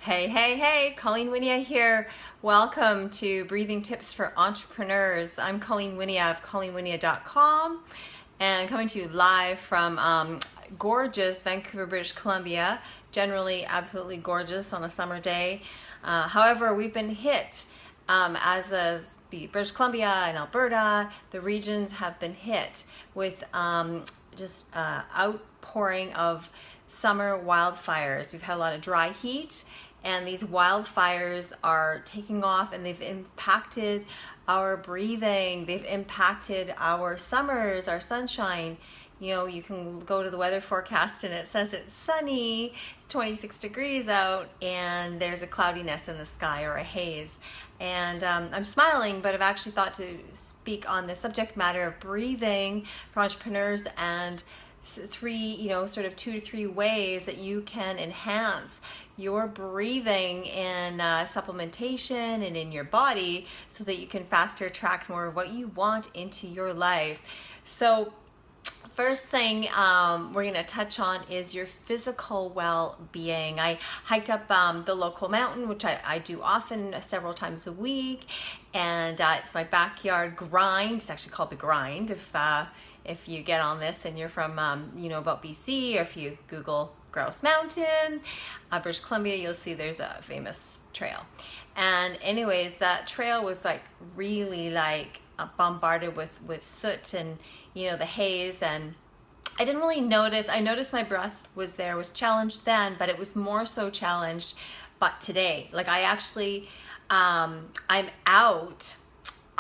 Hey, Colleen Wynia here. Welcome to Breathing Tips for Entrepreneurs. I'm Colleen Wynia of ColleenWynia.com and coming to you live from gorgeous Vancouver, British Columbia. Generally absolutely gorgeous on a summer day. However, we've been hit as British Columbia and Alberta, the regions have been hit with outpouring of summer wildfires. We've had a lot of dry heat, and these wildfires are taking off, and they've impacted our breathing. They've impacted our summers, our sunshine. You know, you can go to the weather forecast and it says it's sunny, it's 26 degrees out, and there's a cloudiness in the sky or a haze. And I'm smiling, but I've actually thought to speak on the subject matter of breathing for entrepreneurs and sort of 2 to 3 ways that you can enhance your breathing in supplementation and in your body so that you can faster attract more of what you want into your life. So first thing we're going to touch on is your physical well-being. I hiked up the local mountain, which I do often, several times a week, and it's my backyard grind. It's actually called the grind if you get on this and you're from about BC, or if you Google Grouse Mountain, British Columbia, you'll see there's a famous trail. And anyways, that trail was really bombarded with soot and the haze, and I didn't really notice. I noticed my breath was challenged then, but it was more so challenged but today. I actually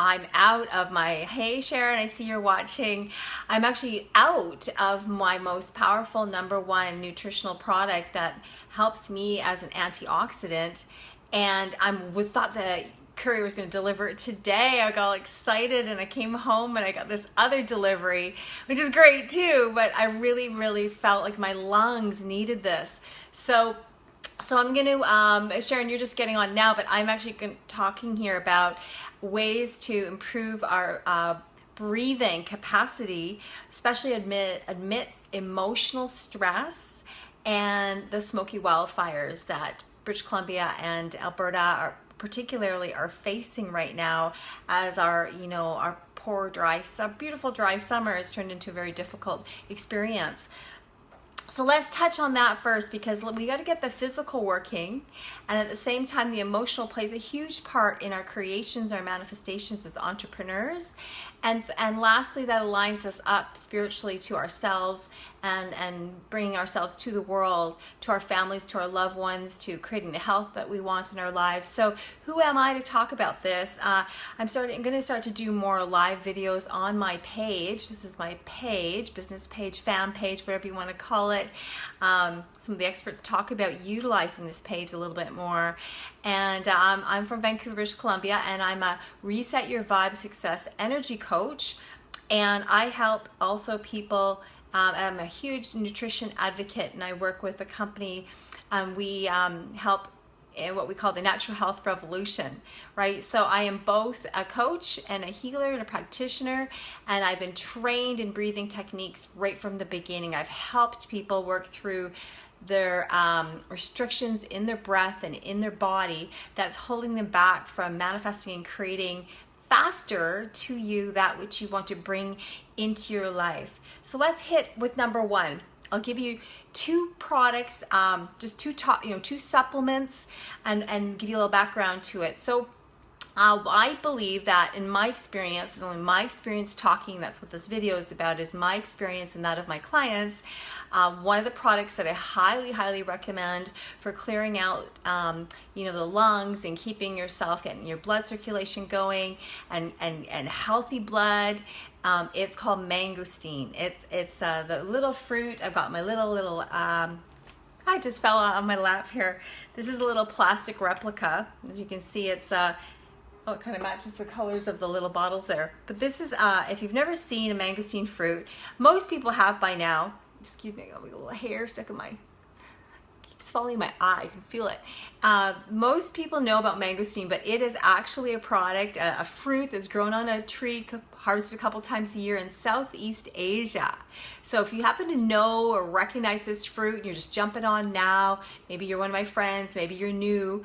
I'm out of my, hey Sharon, I see you're watching. I'm actually out of my most powerful #1 nutritional product that helps me as an antioxidant, and thought the courier was going to deliver it today. I got all excited and I came home and I got this other delivery, which is great too, but I really felt like my lungs needed this. So I'm going to, Sharon, you're just getting on now, but I'm actually talking here about ways to improve our breathing capacity, especially amidst emotional stress and the smoky wildfires that British Columbia and Alberta particularly are facing right now, as our beautiful dry summer has turned into a very difficult experience. So let's touch on that first, because we got to get the physical working, and at the same time the emotional plays a huge part in our creations, our manifestations as entrepreneurs, and lastly, that aligns us up spiritually to ourselves and bringing ourselves to the world, to our families, to our loved ones, to creating the health that we want in our lives. So who am I to talk about this? I'm going to start to do more live videos on my page. This is my page, business page, fan page, whatever you want to call it. Some of the experts talk about utilizing this page a little bit more. And I'm from Vancouver, British Columbia, and I'm a Reset Your Vibe Success Energy Coach. And I help also people. I'm a huge nutrition advocate, and I work with a company. We help in what we call the natural health revolution, right? So I am both a coach and a healer and a practitioner, and I've been trained in breathing techniques right from the beginning. I've helped people work through their restrictions in their breath and in their body that's holding them back from manifesting and creating faster to you that which you want to bring into your life. So let's hit with #1. I'll give you 2 products, just two supplements, and give you a little background to it. So I believe that in my experience, it's only my experience talking, that's what this video is about, is my experience and that of my clients. One of the products that I highly recommend for clearing out the lungs and keeping yourself, getting your blood circulation going and healthy blood, it's called mangosteen. It's the little fruit. I've got my little I just fell on my lap here. This is a little plastic replica. As you can see, it's it kind of matches the colors of the little bottles there. But this is, if you've never seen a mangosteen fruit, most people have by now. Excuse me, I got a little hair stuck in my, keeps just following my eye, I can feel it. Most people know about mangosteen, but it is actually a product, a fruit that's grown on a tree, harvested a couple times a year in Southeast Asia. So if you happen to know or recognize this fruit and you're just jumping on now, maybe you're one of my friends, maybe you're new,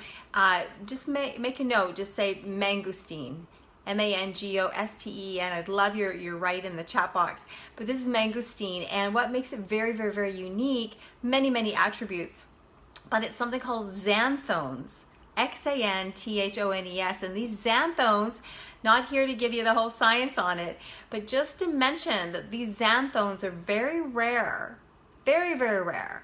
just make a note, just say mangosteen. M-A-N-G-O-S-T-E-N. I'd love your write in the chat box. But this is mangosteen, and what makes it very, very, very unique, many attributes, but it's something called xanthones. X-A-N-T-H-O-N-E-S. And these xanthones, not here to give you the whole science on it, but just to mention that these xanthones are very rare. Very, very rare.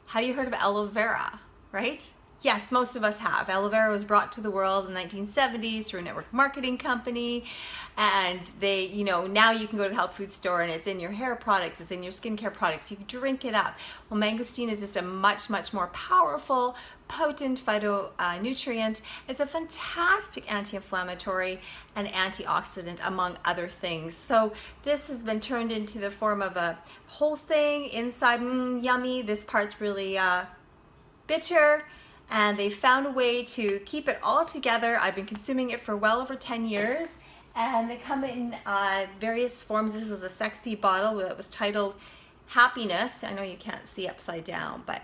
Have you heard of aloe vera, right? Yes, most of us have. Aloe vera was brought to the world in the 1970s through a network marketing company, and they, you know, now you can go to the health food store and it's in your hair products, it's in your skincare products, you can drink it up. Well, mangosteen is just a much more powerful, potent phytonutrient. It's a fantastic anti-inflammatory and antioxidant, among other things. So this has been turned into the form of a whole thing inside, yummy. This part's really bitter. And they found a way to keep it all together. I've been consuming it for well over 10 years, and they come in various forms. This is a sexy bottle that was titled Happiness. I know you can't see upside down, but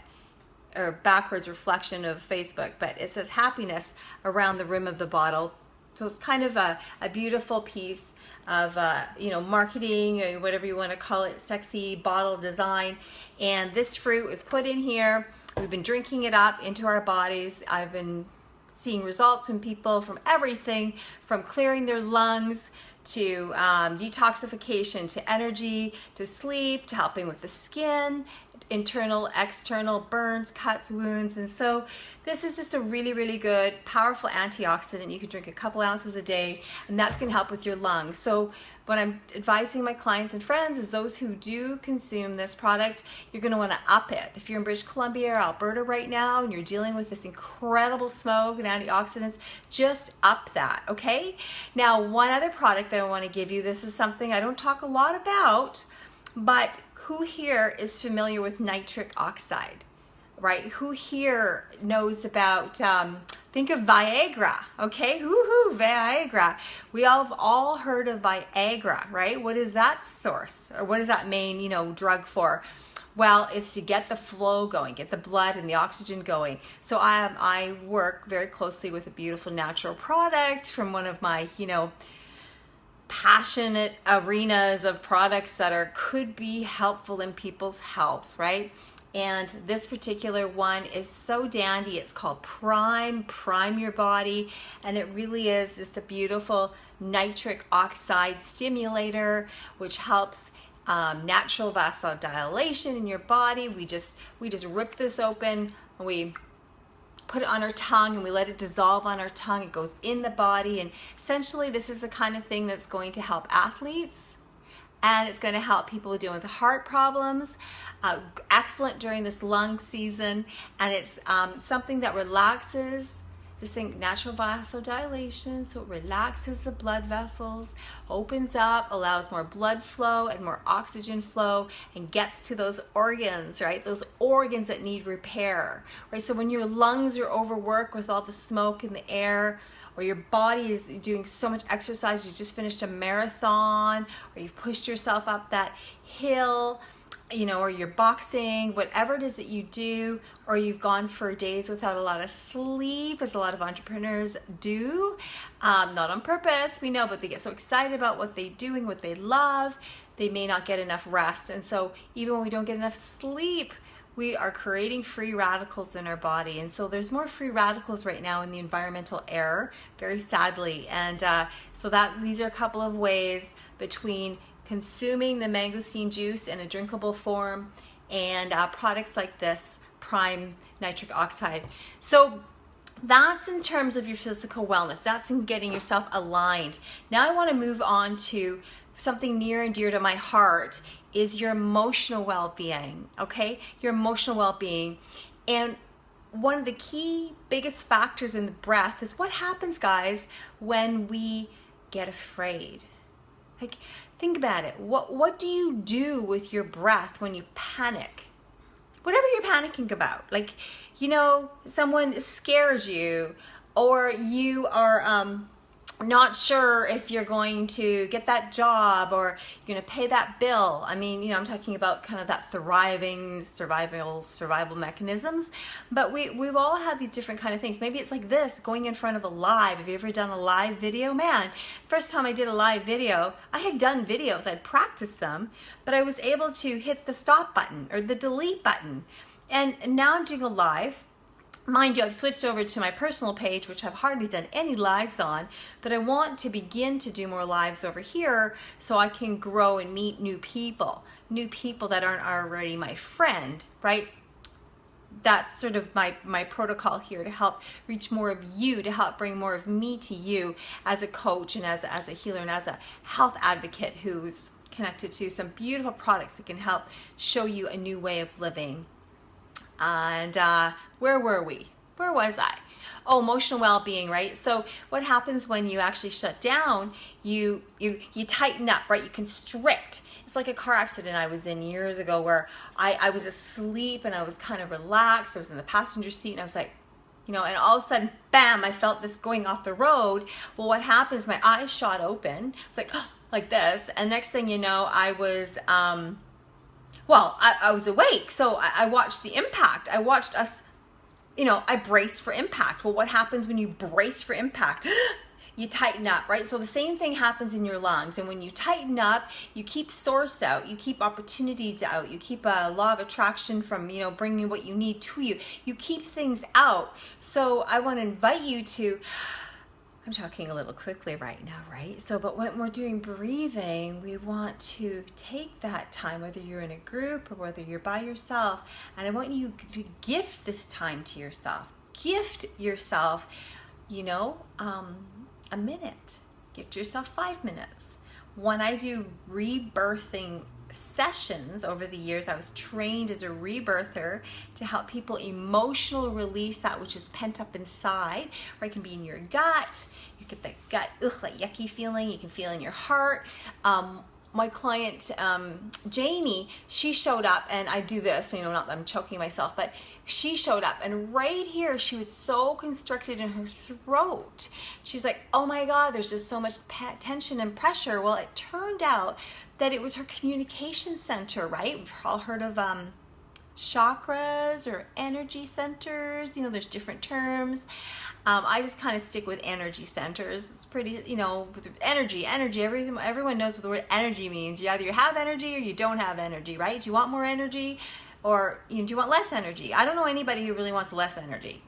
or backwards reflection of Facebook, but it says Happiness around the rim of the bottle. So it's kind of a beautiful piece of you know, marketing, or whatever you want to call it, sexy bottle design. And this fruit was put in here. We've been drinking it up into our bodies. I've been seeing results in people from everything from clearing their lungs to detoxification, to energy, to sleep, to helping with the skin, internal, external burns, cuts, wounds. And so this is just a really good, powerful antioxidant. You can drink a couple ounces a day, and that's going to help with your lungs. So what I'm advising my clients and friends is those who do consume this product, you're going to want to up it. If you're in British Columbia or Alberta right now and you're dealing with this incredible smoke and antioxidants, just up that, okay? Now, one other product that I want to give you, this is something I don't talk a lot about, but who here is familiar with nitric oxide, right? Who here knows about, think of Viagra, okay? Woohoo, Viagra. We have all heard of Viagra, right? What is that source? Or what is that main, you know, drug for? Well, it's to get the flow going, get the blood and the oxygen going. So I work very closely with a beautiful natural product from one of my, you know, passionate arenas of products that could be helpful in people's health, right? And this particular one is so dandy. It's called Prime Your Body, and it really is just a beautiful nitric oxide stimulator, which helps natural vasodilation in your body. We just rip this open, and we put it on our tongue, and we let it dissolve on our tongue. It goes in the body, and essentially this is the kind of thing that's going to help athletes, and it's going to help people dealing with heart problems. Excellent during this lung season, and it's something that relaxes. Just think natural vasodilation, so it relaxes the blood vessels, opens up, allows more blood flow and more oxygen flow, and gets to those organs, right? Those organs that need repair, right? So when your lungs are overworked with all the smoke in the air, or your body is doing so much exercise, you just finished a marathon, or you've pushed yourself up that hill, you know, or you're boxing, whatever it is that you do, or you've gone for days without a lot of sleep, as a lot of entrepreneurs do, not on purpose, we know, but they get so excited about what they're doing, what they love, they may not get enough rest. And so even when we don't get enough sleep, we are creating free radicals in our body. And so there's more free radicals right now in the environmental air, very sadly. And so these are a couple of ways between consuming the mangosteen juice in a drinkable form and products like this, Prime Nitric Oxide. So that's in terms of your physical wellness. That's in getting yourself aligned. Now I want to move on to something near and dear to my heart, is your emotional well-being, okay? Your emotional well-being. And one of the key biggest factors in the breath is what happens, guys, when we get afraid. Like, think about it. What do you do with your breath when you panic? whatever you're panicking about. Like, you know, someone scares you, or you are not sure if you're going to get that job or you're going to pay that bill. I mean, you know, I'm talking about kind of that thriving survival mechanisms, but we've all had these different kind of things. Maybe it's like this, going in front of a live. Have you ever done a live video? Man, first time I did a live video, I had done videos, I'd practiced them, but I was able to hit the stop button or the delete button. And now I'm doing a live. Mind you, I've switched over to my personal page, which I've hardly done any lives on, but I want to begin to do more lives over here so I can grow and meet new people that aren't already my friend, right? That's sort of my protocol here, to help reach more of you, to help bring more of me to you as a coach and as a healer and as a health advocate who's connected to some beautiful products that can help show you a new way of living. And where were we? Where was I? Oh, emotional well-being, right? So what happens when you actually shut down, you tighten up, right? You constrict. It's like a car accident I was in years ago where I was asleep and I was kind of relaxed. I was in the passenger seat and I was like, you know, and all of a sudden, bam, I felt this going off the road. Well, what happens, my eyes shot open. It's like, like this. And next thing you know, I was... I was awake, so I watched the impact. I watched us, you know, I braced for impact. Well, what happens when you brace for impact? You tighten up, right? So the same thing happens in your lungs. And when you tighten up, you keep source out, you keep opportunities out, you keep a law of attraction from, you know, bringing what you need to you. You keep things out. So I want to invite you to... I'm talking a little quickly right now, right? So, but when we're doing breathing, we want to take that time, whether you're in a group or whether you're by yourself, and I want you to gift this time to yourself. Gift yourself, you know, a minute. Gift yourself 5 minutes. When I do rebirthing sessions over the years, I was trained as a rebirther to help people emotional release that which is pent up inside, or it can be in your gut. You get that gut, that yucky feeling. You can feel in your heart. My client, Jamie, she showed up, and I do this, you know, not that I'm choking myself, but she showed up, and right here, she was so constricted in her throat. She's like, oh my God, there's just so much tension and pressure. Well, it turned out that it was her communication center, right? We've all heard of chakras or energy centers. You know, there's different terms. I just kind of stick with energy centers. It's pretty, you know, with energy, everyone knows what the word energy means. You either have energy or you don't have energy, right? Do you want more energy, or, you know, do you want less energy? I don't know anybody who really wants less energy.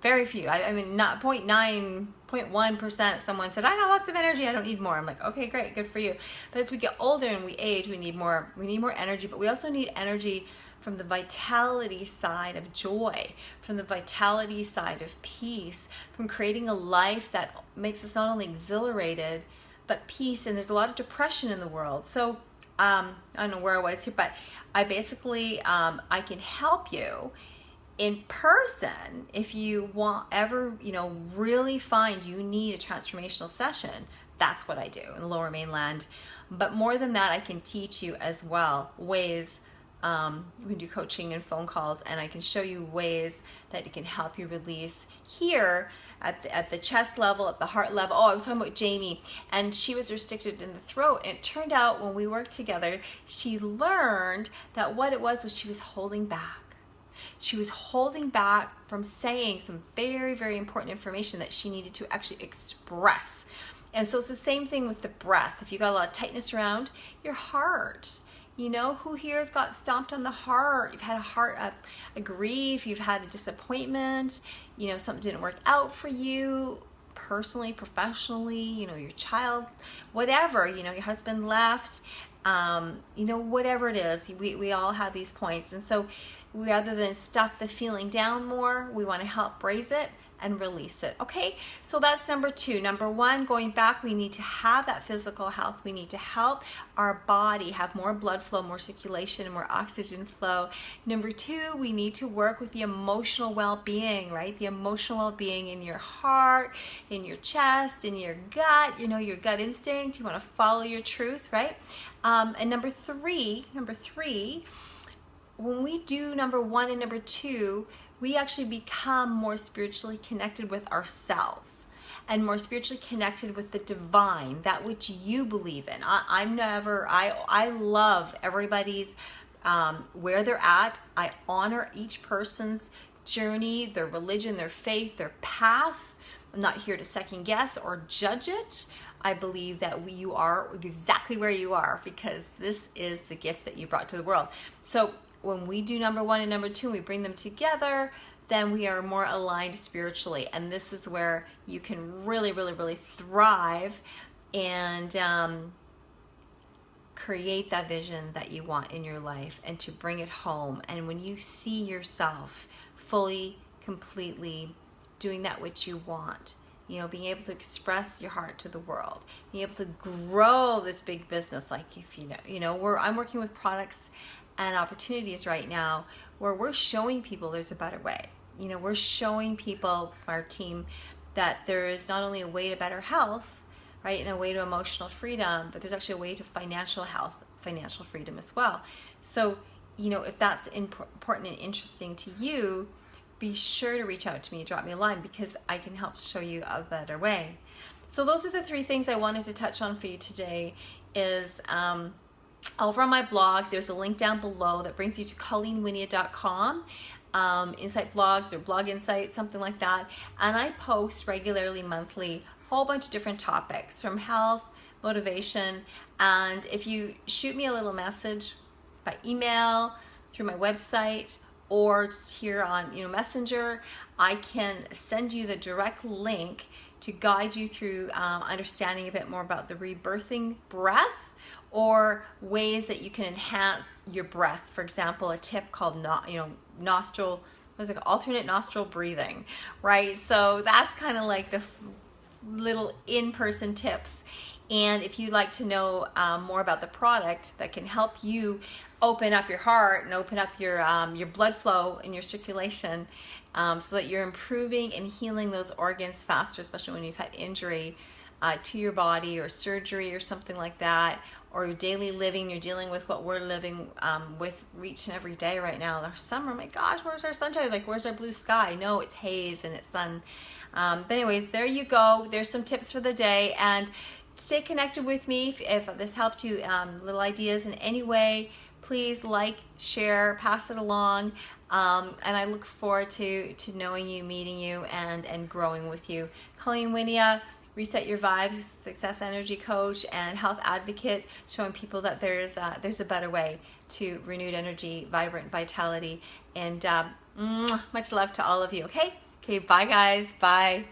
Very few. I mean, not 0.1% someone said, I got lots of energy, I don't need more. I'm like, okay, great, good for you. But as we get older and we age, we need more energy, but we also need energy from the vitality side of joy, from the vitality side of peace, from creating a life that makes us not only exhilarated, but peace. And there's a lot of depression in the world. So I don't know where I was here, but I basically, I can help you in person if you want ever, you know, really find you need a transformational session. That's what I do in the Lower Mainland. But more than that, I can teach you as well ways. We can do coaching and phone calls, and I can show you ways that it can help you release here at the chest level, at the heart level. Oh, I was talking about Jamie, and she was restricted in the throat, and it turned out when we worked together, she learned that what it was she was holding back. She was holding back from saying some very, very important information that she needed to actually express. And so it's the same thing with the breath. If you got a lot of tightness around your heart, you know, who here has got stomped on the heart? You've had a grief, you've had a disappointment, you know, something didn't work out for you personally, professionally, you know, your child, whatever, you know, your husband left, you know, whatever it is, we all have these points. And so rather than stuff the feeling down more, we want to help raise it and release it. Okay, so that's number 2. Number 1, going back, we need to have that physical health. We need to help our body have more blood flow, more circulation, and more oxygen flow. Number 2, we need to work with the emotional well-being, right? The emotional well-being in your heart, in your chest, in your gut, you know, your gut instinct. You want to follow your truth, right? And number three, when we do number 1 and number 2, we actually become more spiritually connected with ourselves and more spiritually connected with the divine, that which you believe in. I love everybody's where they're at. I honor each person's journey, their religion, their faith, their path. I'm not here to second guess or judge it. I believe that you are exactly where you are because this is the gift that you brought to the world. So when we do number 1 and number 2, we bring them together, then we are more aligned spiritually. And this is where you can really, really, really thrive and create that vision that you want in your life and to bring it home. And when you see yourself fully, completely doing that which you want, you know, being able to express your heart to the world, being able to grow this big business, like if I'm working with products and opportunities right now where we're showing people there's a better way. You know, we're showing people with our team that there is not only a way to better health, right, and a way to emotional freedom, but there's actually a way to financial health, financial freedom as well. So, you know, if that's important and interesting to you, be sure to reach out to me, drop me a line, because I can help show you a better way. So those are the 3 things I wanted to touch on for you today. Is over on my blog, there's a link down below that brings you to ColleenWynia.com, Insight Blogs or Blog Insight, something like that. And I post regularly, monthly, a whole bunch of different topics from health, motivation. And if you shoot me a little message by email, through my website, or just here on Messenger, I can send you the direct link to guide you through understanding a bit more about the rebirthing breath, or ways that you can enhance your breath. For example, a tip called nostril, alternate nostril breathing, right? So that's kind of like the little in-person tips. And if you'd like to know more about the product that can help you open up your heart and open up your blood flow and your circulation, so that you're improving and healing those organs faster, especially when you've had injury to your body or surgery or something like that, or your daily living, you're dealing with what we're living with each and every day right now. Our summer, my gosh, where's our sunshine? Like, where's our blue sky? No, it's haze and it's sun. But anyways, there you go. There's some tips for the day, and stay connected with me. If this helped you, little ideas in any way, please like, share, pass it along. And I look forward to knowing you, meeting you, and growing with you. Colleen Wynia, Reset Your Vibes, success energy coach and health advocate, showing people that there's a better way to renewed energy, vibrant vitality, and much love to all of you. Okay, bye guys, bye.